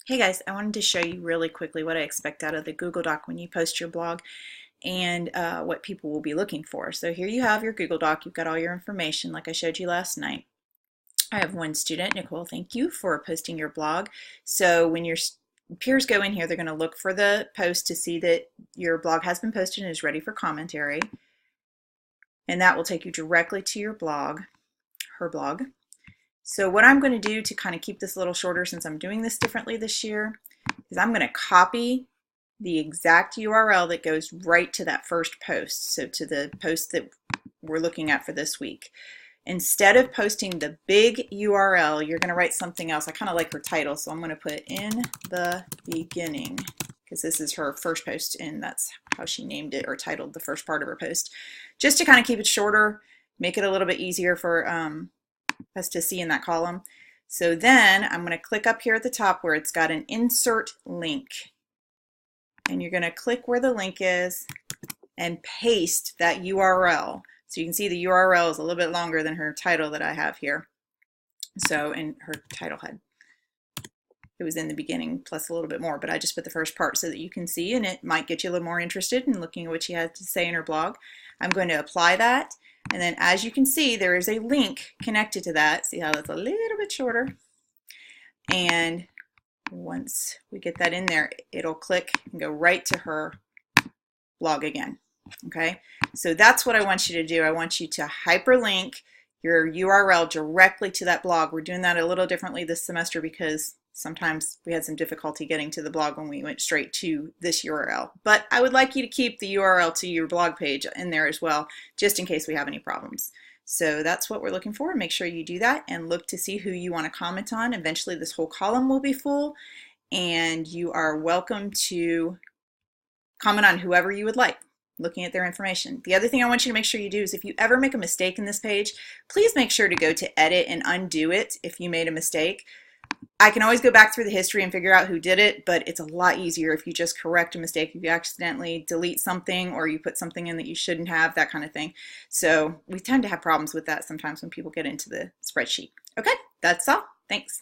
Hey guys, I wanted to show you really quickly what I expect out of the Google Doc when you post your blog and what people will be looking for. So here you have your Google Doc. You've got all your information like I showed you last night. I have one student, Nicole, thank you for posting your blog. So when your peers go in here, they're going to look for the post to see that your blog has been posted and is ready for commentary. And that will take you directly to your blog, her blog. So what I'm going to do to kind of keep this a little shorter since I'm doing this differently this year is I'm going to copy the exact URL that goes right to that first post, so to the post that we're looking at for this week. Instead of posting the big URL, you're going to write something else. I kind of like her title, so I'm going to put in the beginning because this is her first post and that's how she named it or titled the first part of her post. Just to kind of keep it shorter, make it a little bit easier for us to see in that column. So then I'm going to click up here at the top where it's got an insert link. And you're going to click where the link is and paste that URL. So you can see the URL is a little bit longer than her title that I have here. So, and her title it was in the beginning plus a little bit more, but I just put the first part so that you can see, and it might get you a little more interested in looking at what she has to say in her blog. I'm going to apply that. And then as you can see, there is a link connected to that. See how that's a little bit shorter. And once we get that in there, it'll click and go right to her blog again. Okay, so that's what I want you to do. I want you to hyperlink your URL directly to that blog. We're doing that a little differently this semester because sometimes we had some difficulty getting to the blog when we went straight to this URL. But I would like you to keep the URL to your blog page in there as well, just in case we have any problems. So that's what we're looking for. Make sure you do that and look to see who you want to comment on. Eventually this whole column will be full, and you are welcome to comment on whoever you would like, looking at their information. The other thing I want you to make sure you do is if you ever make a mistake in this page, please make sure to go to edit and undo it if you made a mistake. I can always go back through the history and figure out who did it, but it's a lot easier if you just correct a mistake, if you accidentally delete something or you put something in that you shouldn't have, that kind of thing. So we tend to have problems with that sometimes when people get into the spreadsheet. Okay, that's all. Thanks.